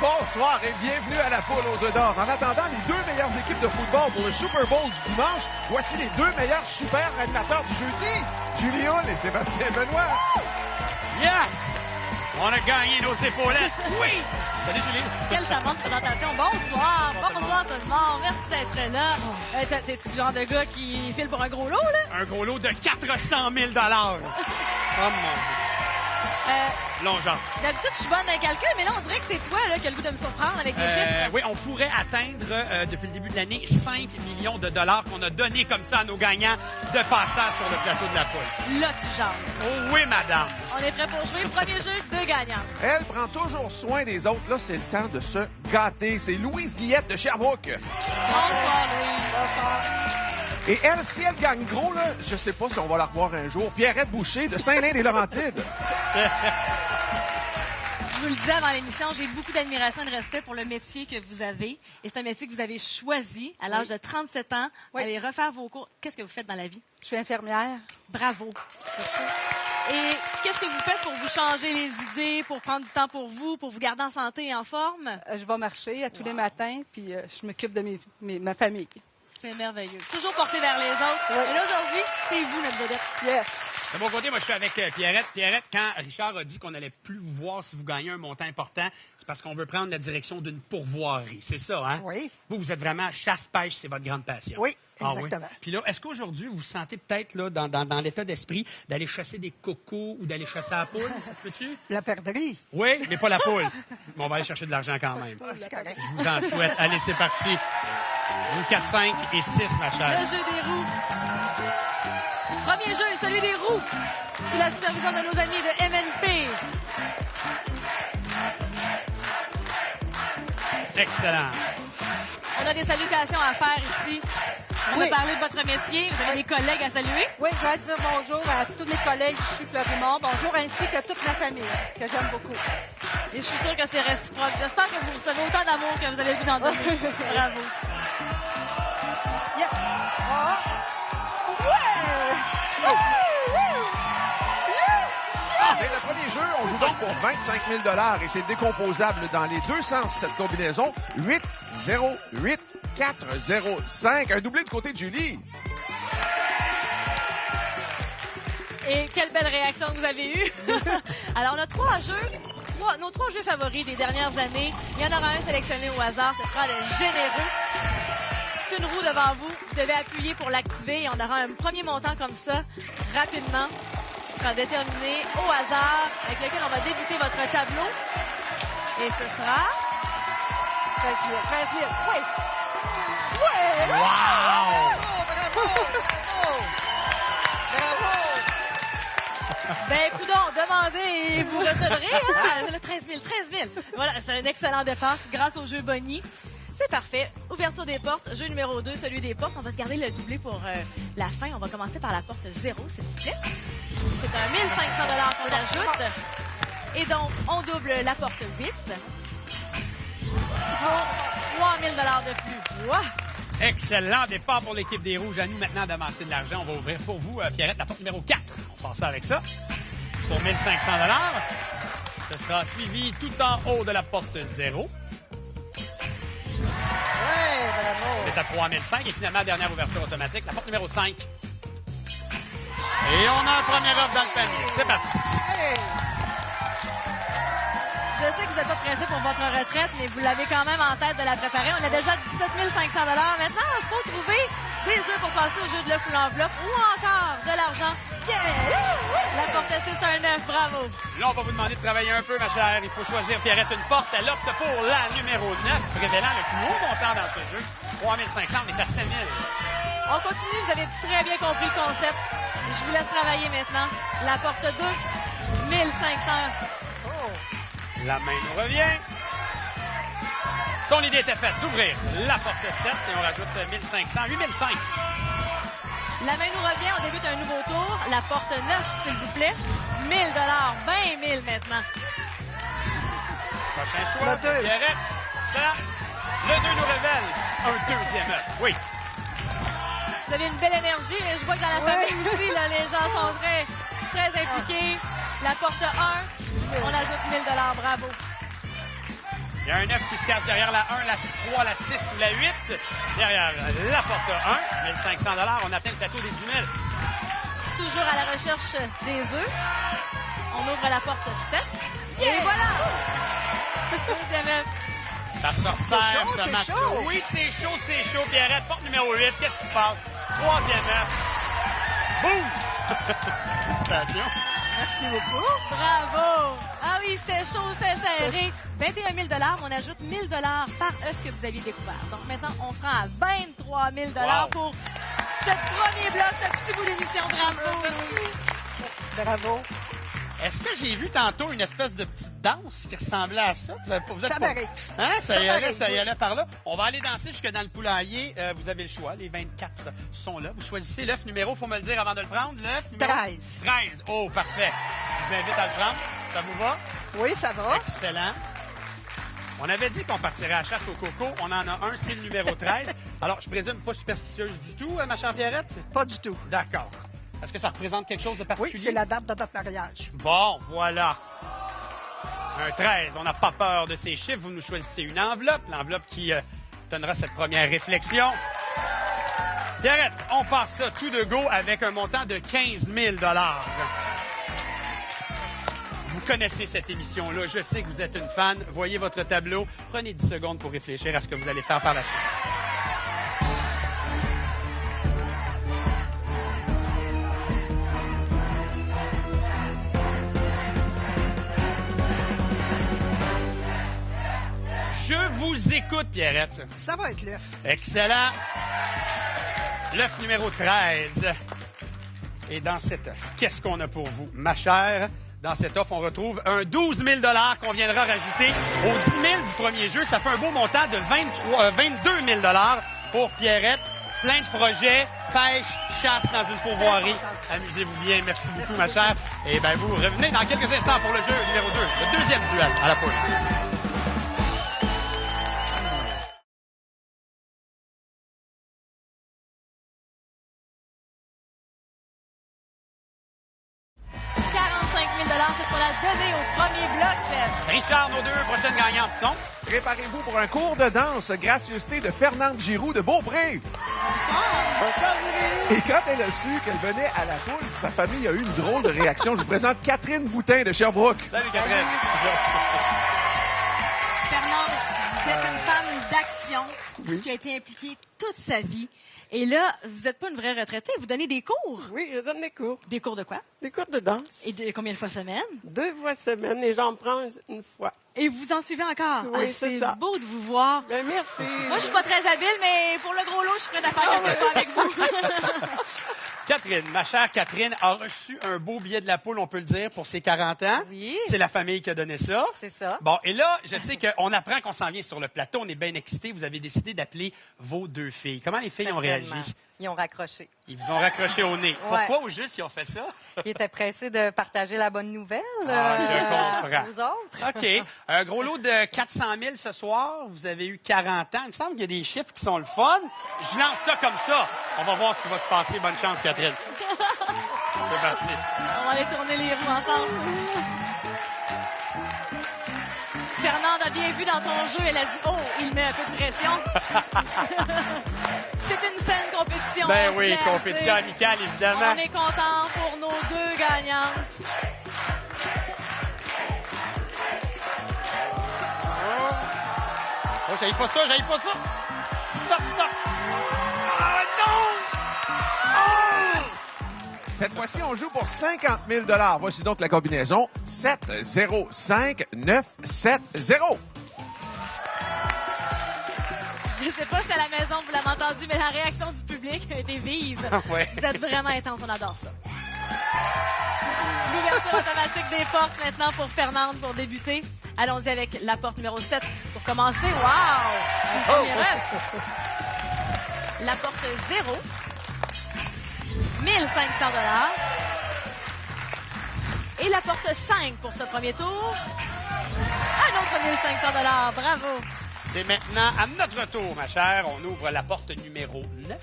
bonsoir et bienvenue à la poule aux œufs d'or. En attendant les deux meilleures équipes de football pour le Super Bowl du dimanche, voici les deux meilleurs super animateurs du jeudi, Julie Hull et Sébastien Benoît. Yes! On a gagné nos épaulettes. Oui! Salut, Julie. Quelle charmante présentation. Bonsoir. Bonsoir tout le monde. Merci d'être là. T'es-tu le genre de gars qui file pour un gros lot, là? Un gros lot de 400 000 Oh, mon Dieu. Long genre. D'habitude, je suis bonne dans les calculs, mais là, on dirait que c'est toi là, qui as le goût de me surprendre avec les chiffres. Oui, on pourrait atteindre, depuis le début de l'année, 5 millions de dollars qu'on a donnés comme ça à nos gagnants de passage sur le plateau de la poule. Là, tu jases. Oh oui, madame. On est prêt pour jouer. Premier jeu, 2 gagnants. Elle prend toujours soin des autres. Là, c'est le temps de se gâter. C'est Louise Guillette de Sherbrooke. Bonsoir, Louis. Bonsoir. Et elle, si elle gagne gros, là, je sais pas si on va la revoir un jour. Pierrette Boucher de Saint-Lin-des-Laurentides. Je vous le disais avant l'émission, j'ai beaucoup d'admiration et de respect pour le métier que vous avez. Et c'est un métier que vous avez choisi à l'âge de 37 ans. Oui. Allez refaire vos cours. Qu'est-ce que vous faites dans la vie? Je suis infirmière. Bravo. Et qu'est-ce que vous faites pour vous changer les idées, pour prendre du temps pour vous garder en santé et en forme? Je vais marcher tous les matins, puis je m'occupe de ma famille. C'est merveilleux. Toujours porté vers les autres. Oui. Et là, aujourd'hui, c'est vous, notre vedette. Yes! De mon côté, moi, je suis avec Pierrette. Pierrette, quand Richard a dit qu'on n'allait plus vous voir si vous gagnez un montant important, c'est parce qu'on veut prendre la direction d'une pourvoirie. C'est ça, hein? Oui. Vous êtes vraiment chasse-pêche, c'est votre grande passion. Oui, Ah exactement. Puis là, est-ce qu'aujourd'hui, vous vous sentez peut-être là, dans l'état d'esprit d'aller chasser des cocos ou d'aller chasser la poule? Ça se peut-tu? La perdrix. Oui, mais pas la poule. Mais on va aller chercher de l'argent quand même. C'est correct. Je vous en souhaite. Allez, c'est parti. Vous 4, 5 et 6, ma chère. Le jeu des roues. Premier jeu, celui des roues. Sous la supervision de nos amis de MNP. Excellent. On a des salutations à faire ici. On Oui. a parlé de votre métier. Vous avez des collègues à saluer. Oui, je vais dire bonjour à tous mes collègues du CHU Fleurimont. Bonjour ainsi que toute ma famille, que j'aime beaucoup. Et je suis sûre que c'est réciproque. J'espère que vous recevez autant d'amour que vous avez vu dans donner. Bravo. Yes! Ah. C'est le premier jeu. On joue donc pour 25 000 et c'est décomposable dans les deux sens, cette combinaison. 8, 0, 8, 4, 0, 5. Un doublé du côté de Julie. Et quelle belle réaction que vous avez eue. Alors, on a 3 jeux. Nos 3 jeux favoris des dernières années. Il y en aura un sélectionné au hasard. Ce sera le généreux. C'est une roue devant vous. Vous devez appuyer pour l'activer et on aura un premier montant comme ça, rapidement, qui sera déterminé au hasard, avec lequel on va débuter votre tableau. Et ce sera... 13 000, 13 000. Oui! Wow! Ben, coudonc, demandez et vous recevrez. Hein? Le 13 000, 13 000. Voilà, c'est un excellent départ grâce au jeu Bonnie. C'est parfait. Ouverture des portes. Jeu numéro 2, celui des portes. On va se garder le doublé pour la fin. On va commencer par la porte 0, s'il vous plaît. C'est un 1 500 $ qu'on ajoute. Et donc, on double la porte 8 pour 3 000 $ de plus. Wow! Excellent départ pour l'équipe des Rouges. À nous maintenant d'amasser de l'argent. On va ouvrir pour vous, Pierrette, la porte numéro 4. On passe avec ça. Pour 1 500 $. Ce sera suivi tout en haut de la porte 0. Ouais, bravo. On est à 3005 et finalement, dernière ouverture automatique, la porte numéro 5. Et on a un premier offre dans le panier. C'est parti. Hey! Je sais que vous n'êtes pas pressé pour votre retraite, mais vous l'avez quand même en tête de la préparer. On a déjà 17 500 $. Maintenant, il faut trouver des œufs pour passer au jeu de l'œuf ou l'enveloppe ou encore de l'argent. Yeah! La porte 6 c'est un 9, bravo. Là, on va vous demander de travailler un peu, ma chère. Il faut choisir, Pierrette, une porte. Elle opte pour la numéro 9, révélant le plus haut montant dans ce jeu. 3500, on est à 5000. On continue, vous avez très bien compris le concept. Je vous laisse travailler maintenant. La porte 2, 1500. La main nous revient. Son idée était faite d'ouvrir la porte 7 et on rajoute 1500, 8005. La main nous revient, on débute un nouveau tour. La porte 9, s'il vous plaît. 1 000 $, 20 000 maintenant. Prochain choix, Le deux. Pierrette. Ça, le 2 nous révèle un deuxième œuf. Oui. Vous avez une belle énergie. Et je vois que dans la famille aussi, là, les gens sont très impliqués. La porte 1, on ajoute 1 000 $, bravo. Il y a un 9 qui se cache derrière la 1, la 3, la 6 ou la 8. Derrière la porte 1, 1 500 $. On atteint le plateau des 10 000. Toujours à la recherche des œufs. On ouvre la porte 7. Et voilà! Deuxième œuf. Ça se resserre, chaud, ce c'est match. chaud. Oui, c'est chaud, Pierrette. Porte numéro 8. Qu'est-ce qui se passe? Troisième œuf. Boum! Félicitations. Merci beaucoup. Bravo! Ah oui, c'était chaud, c'était serré. 21 000 $. On ajoute 1 000 $ par œuf que vous aviez découvert. Donc maintenant, on se rend à 23 000 $ Wow. pour ce premier bloc, ce petit bout d'émission. Bravo! Bravo. Est-ce que j'ai vu tantôt une espèce de petite danse qui ressemblait à ça? Vous êtes Ça pas- m'arrive. Hein? Ça y m'arrive, allait par là. On va aller danser jusque dans le poulailler. Vous avez le choix. Les 24 sont là. Vous choisissez l'œuf numéro, faut me le dire avant de le prendre. L'œuf numéro 13. 13. Oh, parfait. Je vous invite à le prendre. Ça vous va? Oui, ça va. Excellent. On avait dit qu'on partirait à la chasse au coco. On en a un, c'est le numéro 13. Alors, je présume pas superstitieuse du tout, ma chère Pierrette? Pas du tout. D'accord. Est-ce que ça représente quelque chose de Oui, particulier? c'est la date de notre mariage. Bon, voilà. Un 13. On n'a pas peur de ces chiffres. Vous nous choisissez une enveloppe. L'enveloppe qui donnera cette première réflexion. Pierrette, on passe ça tout de go avec un montant de 15 000 $. Vous connaissez cette émission-là. Je sais que vous êtes une fan. Voyez votre tableau. Prenez 10 secondes pour réfléchir à ce que vous allez faire par la suite. Je vous écoute, Pierrette. Ça va être l'œuf. Excellent. L'œuf numéro 13. Et dans cet œuf, qu'est-ce qu'on a pour vous, ma chère? Dans cet œuf, on retrouve un 12 000 $ qu'on viendra rajouter aux 10 000 du premier jeu. Ça fait un beau montant de 22 000 $ pour Pierrette. Plein de projets, pêche, chasse dans une pourvoirie. Amusez-vous bien. Merci beaucoup, ma chère. Et bien, vous revenez dans quelques instants pour le jeu numéro 2, le deuxième duel à la poule. C'est pour la donner au premier bloc. Richard, nos deux prochaines gagnantes sont... Préparez-vous pour un cours de danse gracieuseté de Fernande Giroux de Beaupré. Et quand elle a su qu'elle venait à la poule, sa famille a eu une drôle de réaction. Je vous présente Catherine Boutin de Sherbrooke. Salut, Catherine. Fernande, vous êtes une femme d'action qui a été impliquée toute sa vie. Et là, vous n'êtes pas une vraie retraitée, vous donnez des cours. Oui, je donne des cours. Des cours de quoi? Des cours de danse. Et combien de fois semaine? 2 fois semaine et j'en prends une fois. Et vous en suivez encore? Oui, c'est ça. beau de vous voir. Ben, merci. Moi, je suis pas très habile, mais pour le gros lot, je suis prête à faire quelque chose avec vous. Catherine, ma chère Catherine, a reçu un beau billet de la poule, on peut le dire, pour ses 40 ans. Oui. C'est la famille qui a donné ça. C'est ça. Bon, et là, je sais qu'on apprend qu'on s'en vient sur le plateau. On est bien excités. Vous avez décidé d'appeler vos 2 filles. Comment les filles ont réagi? Certainement. Ils ont raccroché. Ils vous ont raccroché au nez. Ouais. Pourquoi, au juste, ils ont fait ça? Ils étaient pressés de partager la bonne nouvelle Je comprends. aux autres. OK. Un gros lot de 400 000 ce soir. Vous avez eu 40 ans. Il me semble qu'il y a des chiffres qui sont le fun. Je lance ça comme ça. On va voir ce qui va se passer. Bonne chance, Catherine. C'est parti. On va aller tourner les roues ensemble. Fernande a bien vu dans ton jeu, elle a dit « Oh, il met un peu de pression. » C'est une saine compétition. Ben on se oui, laisse, compétition tu sais. amicale, évidemment. On est content pour nos 2 gagnantes. Oh, j'aille pas ça. Stop. Ah non! Cette fois-ci, on joue pour 50 000 $. Voici donc la combinaison 7-0-5-9-7-0. Je sais pas si à la maison vous l'avez entendu, mais la réaction du public a été vive. Ouais. Vous êtes vraiment intense, on adore ça. L'ouverture automatique des portes maintenant pour Fernande pour débuter. Allons-y avec la porte numéro 7 pour commencer. Wow! Une première œuf. La porte 0. 1 500 $. Et la porte 5 pour ce premier tour. Un autre 1 500 $. Bravo! C'est maintenant à notre tour, ma chère. On ouvre la porte numéro 9.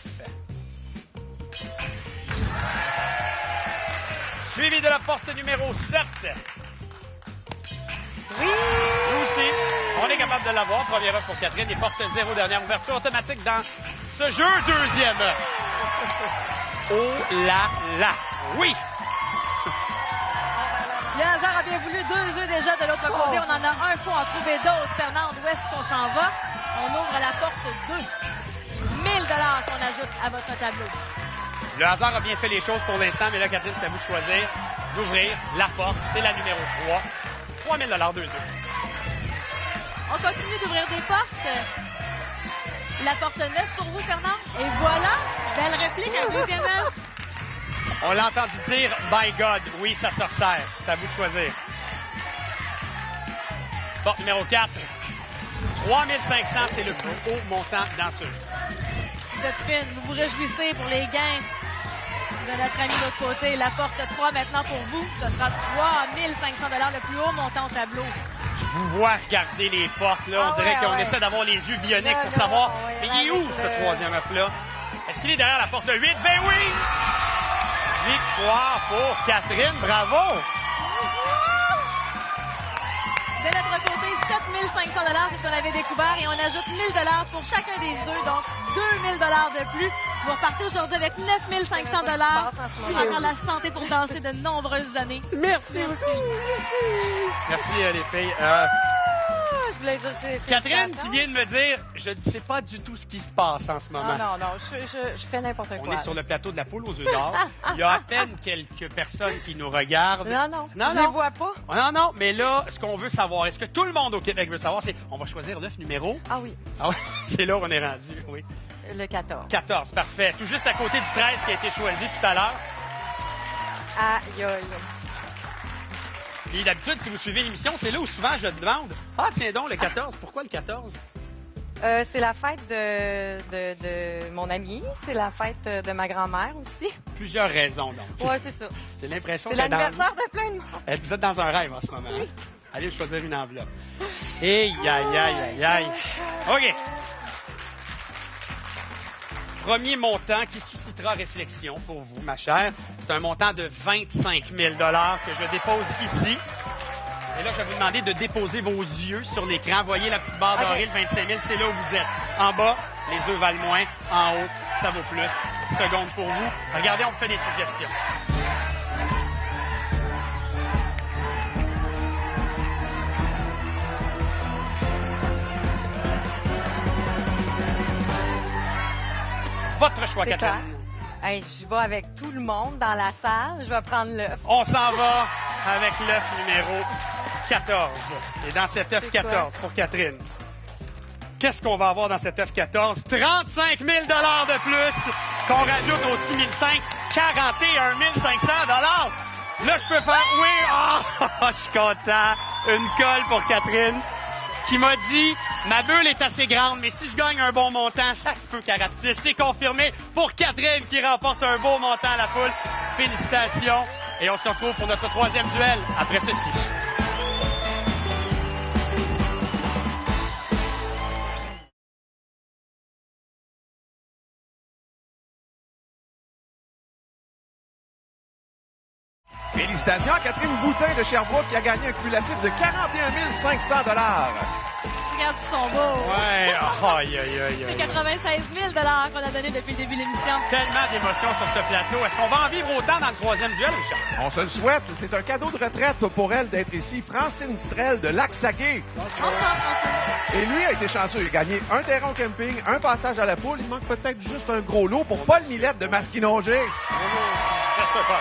Suivi de la porte numéro 7. Oui! Nous aussi, on est capable. capable de l'avoir. Première œuf pour Catherine et porte 0. Dernière ouverture automatique dans ce jeu. Deuxième œuf. Oh là là. Oui. Le hasard a bien voulu 2 œufs déjà de l'autre côté. On en a un, faut en trouver d'autres. Fernande, où est-ce qu'on s'en va? On ouvre la porte 2. 1000 $ qu'on ajoute à votre tableau. Le hasard a bien fait les choses pour l'instant, mais là, Catherine, c'est à vous de choisir, d'ouvrir la porte. C'est la numéro 3. 3 000 $, 2 œufs. On continue d'ouvrir des portes. La porte 9 pour vous, Fernand. Et voilà, belle réplique, un deuxième œuf. On l'a entendu dire « By God ». Oui, ça se resserre. C'est à vous de choisir. Porte numéro 4. 3 500, c'est le plus haut montant dans ce jeu. Vous êtes fine, vous vous réjouissez pour les gains de notre ami de l'autre côté. La porte 3 maintenant pour vous. Ce sera 3 500 $, le plus haut montant au tableau. Je vous vois regarder les portes, là. On dirait qu'on essaie d'avoir les yeux bioniques pour savoir. Mais il est où, ce troisième œuf-là? Est-ce qu'il est derrière la porte 8? Ben oui! Victoire pour Catherine. Bravo! De notre côté, 7 500 $, c'est ce qu'on avait découvert. Et on ajoute 1 000 $ pour chacun des œufs, donc 2 000 $ de plus. Vous repartez aujourd'hui avec 9 500 $. Encore la santé pour danser de nombreuses années. Merci beaucoup. Merci, les filles. Je voulais dire Catherine qui vient de me dire, je ne sais pas du tout ce qui se passe en ce moment. Non, je fais n'importe quoi. On est sur le plateau de la poule aux œufs d'or. Il y a à peine quelques personnes qui nous regardent. Non, je les vois pas. Non, mais là, ce qu'on veut savoir, est-ce que tout le monde au Québec veut savoir, c'est, on va choisir l'œuf numéro. Ah oui, Ah oui, c'est là où on est rendu, oui. le 14. 14, parfait. Tout juste à côté du 13 qui a été choisi tout à l'heure. Aïe, aïe. Puis d'habitude, si vous suivez l'émission, c'est là où souvent je demande, ah tiens donc, le 14, pourquoi le 14? C'est la fête de mon ami. C'est la fête de ma grand-mère aussi. Plusieurs raisons, donc. Oui, c'est ça. J'ai l'impression C'est que l'anniversaire de plein de monde. Vous êtes dans un rêve en ce moment. Hein? Allez choisir une enveloppe. Aïe. OK. Premier montant qui suscitera réflexion pour vous, ma chère. C'est un montant de 25 000 $ que je dépose ici. Et là, je vais vous demander de déposer vos yeux sur l'écran. Voyez la petite barre dorée, le 25 000, c'est là où vous êtes. En bas, les œufs valent moins. En haut, ça vaut plus. 10 secondes pour vous. Regardez, on vous fait des suggestions. Votre choix, C'est clair. Catherine. Hey, je vais avec tout le monde dans la salle. Je vais prendre l'œuf. On s'en va avec l'œuf numéro 14. Et dans cet œuf C'est 14, pour Catherine, qu'est-ce qu'on va avoir dans cet œuf 14? 35 000 $ de plus qu'on rajoute aux 6 500, 41 500 $. Là, je peux faire... Oui! Oh, je suis content. Une colle pour Catherine qui m'a dit, ma bulle est assez grande, mais si je gagne un bon montant, ça se peut qu'elle rapetisse. C'est confirmé pour Catherine qui remporte un beau montant à la poule. Félicitations. Et on se retrouve pour notre troisième duel après ceci. Félicitations à Catherine Boutin de Sherbrooke qui a gagné un cumulatif de 41 500 $. Regarde, ils sont beaux. Ouais, aïe. C'est 96 000 $ qu'on a donné depuis le début de l'émission. Tellement d'émotions sur ce plateau. Est-ce qu'on va en vivre autant dans le troisième duel, Richard? On se le souhaite. C'est un cadeau de retraite pour elle d'être ici. Francine Strel de Lac-Saguet. Ensemble, François. Et lui a été chanceux. Il a gagné un terrain au camping, un passage à la poule. Il manque peut-être juste un gros lot pour Paul Millette de Masquinongé. Reste pas.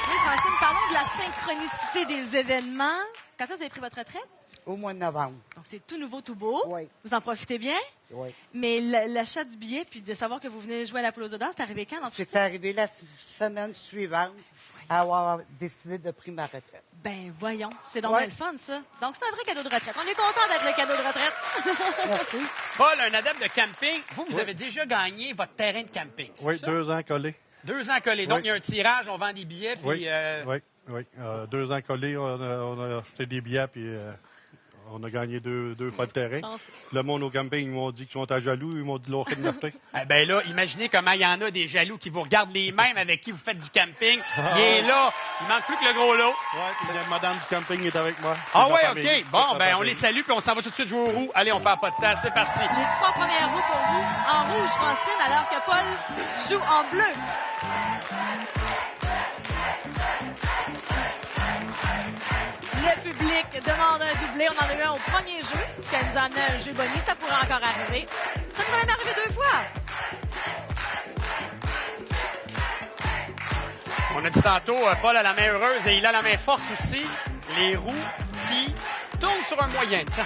Oui, Francine, parlons de la synchronicité des événements. Quand ça, vous avez pris votre retraite? Au mois de novembre. Donc, c'est tout nouveau, tout beau. Oui. Vous en profitez bien? Oui. Mais l'achat du billet, puis de savoir que vous venez jouer à la poule aux odeurs, c'est arrivé quand dans tout C'est ça? arrivé la semaine suivante à avoir décidé de prendre ma retraite. Ben, voyons. C'est donc Ouais. bien le fun, ça. Donc, c'est un vrai cadeau de retraite. On est content d'être le cadeau de retraite. Merci. Paul, un adepte de camping. Vous avez déjà gagné votre terrain de camping. C'est Oui, ça? 2 ans collés. 2 ans collés. Donc, Oui. il y a un tirage, on vend des billets, puis... Oui. 2 ans collés, on a acheté des billets, puis On a gagné deux pas de terrain. Chance. Le monde au camping, ils m'ont dit qu'ils sont à jaloux. Ils m'ont dit de leur Martin. Eh ben là, imaginez comment il y en a des jaloux qui vous regardent les mêmes avec qui vous faites du camping. Il est là. Il manque plus que le gros lot. Ouais, puis la madame du camping est avec moi. Ah C'est de ouais, la OK. famille. Bon, C'est de ben la on les famille. salue puis on s'en va tout de suite jouer aux roues. Allez, on perd pas de temps. C'est parti. Les 3 premières roues pour vous. En rouge, Francine, alors que Paul joue en bleu. Le public demande un doublé. On en a eu un au premier jeu, ce qui nous a amené un jeu bonus. Ça pourrait encore arriver. Ça pourrait même arriver 2 fois. On a dit tantôt, Paul a la main heureuse et il a la main forte aussi. Les roues qui tournent sur un moyen temps.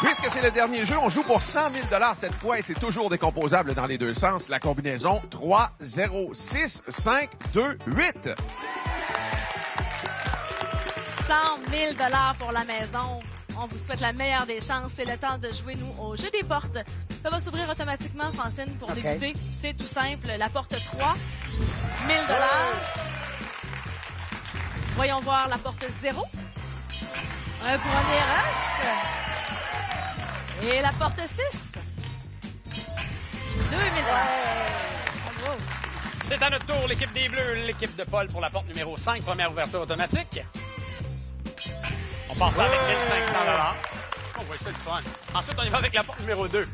Puisque c'est le dernier jeu, on joue pour 100 000 cette fois et c'est toujours décomposable dans les deux sens. La combinaison 3, 0, 6, 5, 2, 8. 100 000 pour la maison. On vous souhaite la meilleure des chances. C'est le temps de jouer, nous, au jeu des portes. Ça va s'ouvrir automatiquement, Francine, pour débuter. C'est tout simple. La porte 3, 1 000 Voyons voir la porte 0. Un premier œuf. Et la porte 6. 2 000 Bravo. C'est à notre tour, l'équipe des Bleus, l'équipe de Paul pour la porte numéro 5, première ouverture automatique. On passe avec 1 500 $. On voit ça le fun. Ensuite, on y va avec la porte numéro 2.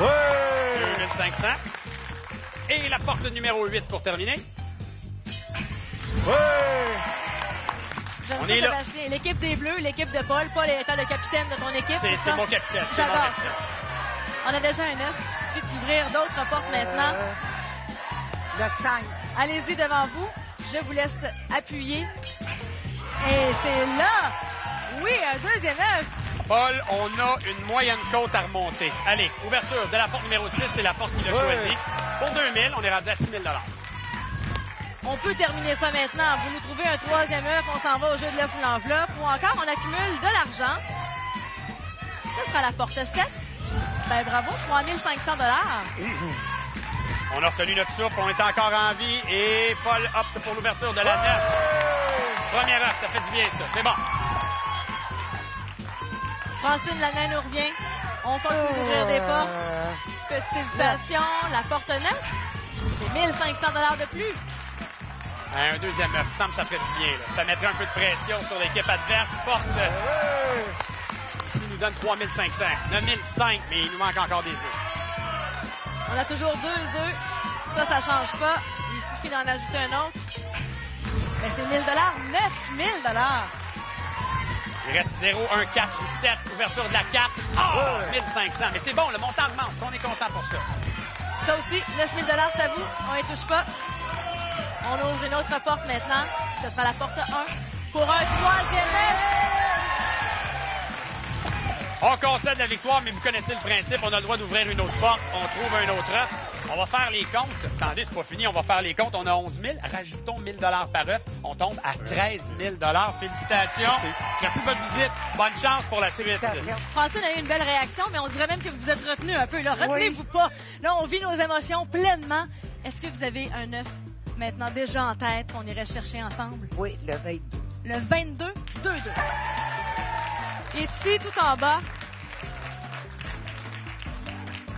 Ouais! 2 500. Et la porte numéro 8 pour terminer. Ouais! J'aime On ça, est là. Sébastien. L'équipe des Bleus, l'équipe de Paul. Paul étant le capitaine de ton équipe. C'est ça? mon capitaine. c'est mon J'adore capitaine. ça. On a déjà un œuf. Il suffit d'ouvrir d'autres portes maintenant. Le 5. Allez-y devant vous. Je vous laisse appuyer. Et c'est là! Oui, un deuxième œuf. Paul, on a une moyenne côte à remonter. Allez, ouverture de la porte numéro 6, c'est la porte qu'il a choisie. Pour 2 000, on est rendu à 6 000 $. On peut terminer ça maintenant. Vous nous trouvez un troisième œuf, on s'en va au jeu de l'œuf ou l'enveloppe. Ou encore, on accumule de l'argent. Ça sera la porte 7. Ben bravo, 3 500 $. On a retenu notre souffle, on est encore en vie et Paul opte pour l'ouverture de la 9. Première œuf, ça fait du bien ça, c'est bon. Francine, la main nous revient. On continue d'ouvrir des portes. Petite hésitation. La porte 9. C'est 1 500 $ de plus. Un deuxième œuf, il me semble que ça ferait du bien. Là. Ça mettrait un peu de pression sur l'équipe adverse. Porte ici nous donne 3 500. 9 500, mais il nous manque encore des œufs. On a toujours 2 œufs. Ça change pas. Il suffit d'en ajouter un autre. Ben, c'est 1 000 $. 9 000 $. Il reste 0, 1, 4 ou 7. Ouverture de la 4. Oh, 1500. Mais c'est bon, le montant augmente. On est content pour ça. Ça aussi, 9 000 $, c'est à vous. On ne touche pas. On ouvre une autre porte maintenant. Ce sera la porte 1 pour un troisième œuf. On concède la victoire, mais vous connaissez le principe. On a le droit d'ouvrir une autre porte. On trouve un autre œuf. On va faire les comptes. Attendez, c'est pas fini. On va faire les comptes. On a 11 000. Rajoutons 1 000 $ par œuf. On tombe à 13 000 $. Félicitations. Merci de votre visite. Bonne chance pour la suite. Francine a eu une belle réaction, mais on dirait même que vous êtes retenu un peu. Là, retenez-vous pas. Là, on vit nos émotions pleinement. Est-ce que vous avez un œuf maintenant déjà en tête qu'on irait chercher ensemble? Oui, le 22. Le 22, 2-2. Et ici, tout en bas.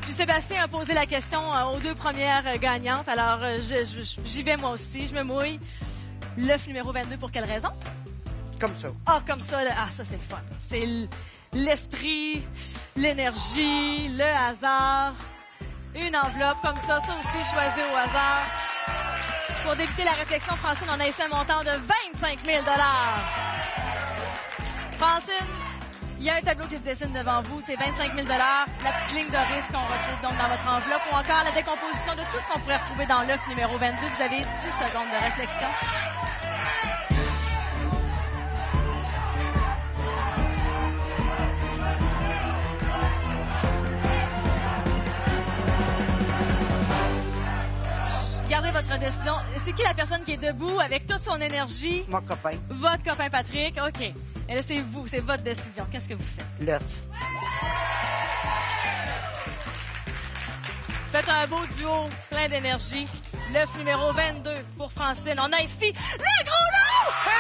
Puis Sébastien a posé la question aux 2 premières gagnantes. Alors, j'y vais moi aussi. Je me mouille. L'œuf numéro 22, pour quelle raison? Comme ça. Ah, comme ça. Là. Ah, ça, c'est le fun. C'est l'esprit, l'énergie, le hasard. Une enveloppe comme ça. Ça aussi, choisi au hasard. Pour débuter la réflexion, Francine, on a ici un montant de 25 000 $. Francine, il y a un tableau qui se dessine devant vous. C'est 25 000 $. La petite ligne de risque qu'on retrouve donc dans votre enveloppe ou encore la décomposition de tout ce qu'on pourrait retrouver dans l'œuf numéro 22. Vous avez 10 secondes de réflexion. Gardez votre décision. C'est qui la personne qui est debout avec toute son énergie? Mon copain. Votre copain Patrick. OK. Et là, c'est vous. C'est votre décision. Qu'est-ce que vous faites? L'œuf. Faites un beau duo, plein d'énergie. L'œuf numéro 22 pour Francine. On a ici le gros lot! Le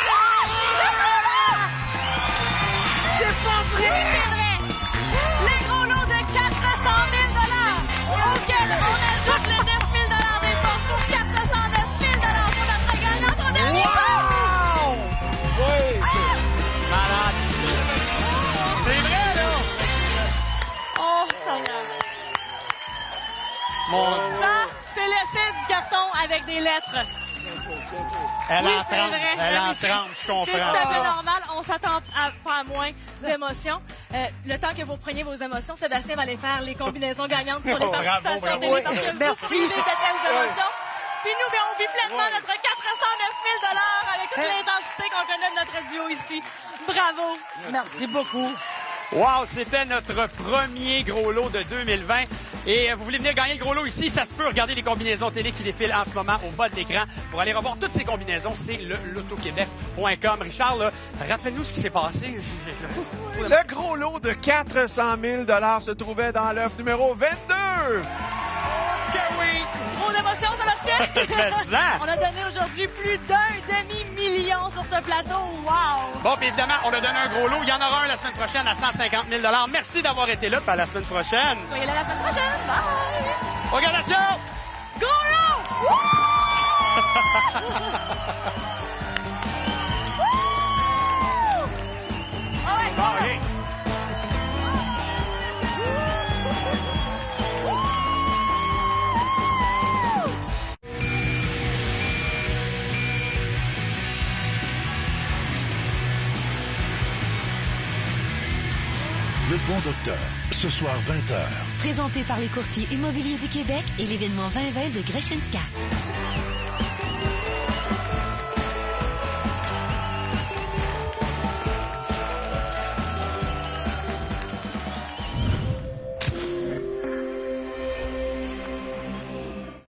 gros lot! C'est pas vrai! Oui, c'est vrai! Le gros lot de 400 000 auquel on ajoute le 9 000 des bourses pour 409 000 pour notre gagnant au dernier Wow! Oui! Malade! C'est vrai, là! Oh, Seigneur! Ça, c'est l'effet du carton avec des lettres. Elle Oui, en c'est trempe, vrai. elle en Oui, c'est- trempe, je C'est tout à comprends. fait normal. On s'attend pas à moins d'émotions. Le temps que vous preniez vos émotions, Sébastien va aller faire les combinaisons gagnantes pour les Bravo, participations bravo. télé parce que Merci. vous privez de telles émotions. Puis nous, on vit pleinement notre 409 000 avec toute l'intensité qu'on connaît de notre duo ici. Bravo. Merci beaucoup. Wow, c'était notre premier gros lot de 2020. Et vous voulez venir gagner le gros lot ici, ça se peut. Regardez les combinaisons télé qui défilent en ce moment au bas de l'écran. Pour aller revoir toutes ces combinaisons, c'est le lotoquebec.com. Richard, là, rappelle-nous ce qui s'est passé. Le gros lot de 400 000 se trouvait dans l'œuf numéro 22. Que oui! Trop d'émotions, Sébastien. Mais ça! On a donné aujourd'hui plus d'un demi-million sur ce plateau. Wow. Bon, puis évidemment, on a donné un gros lot. Il y en aura un la semaine prochaine à 150 000 $. Merci d'avoir été là. Puis à la semaine prochaine. Soyez là la semaine prochaine. Bye. Organisation! Gros lot! Ah ouais, gros lot. OK. Le Bon Docteur, ce soir 20h. Présenté par les courtiers immobiliers du Québec et l'événement 2020 de Greshenska.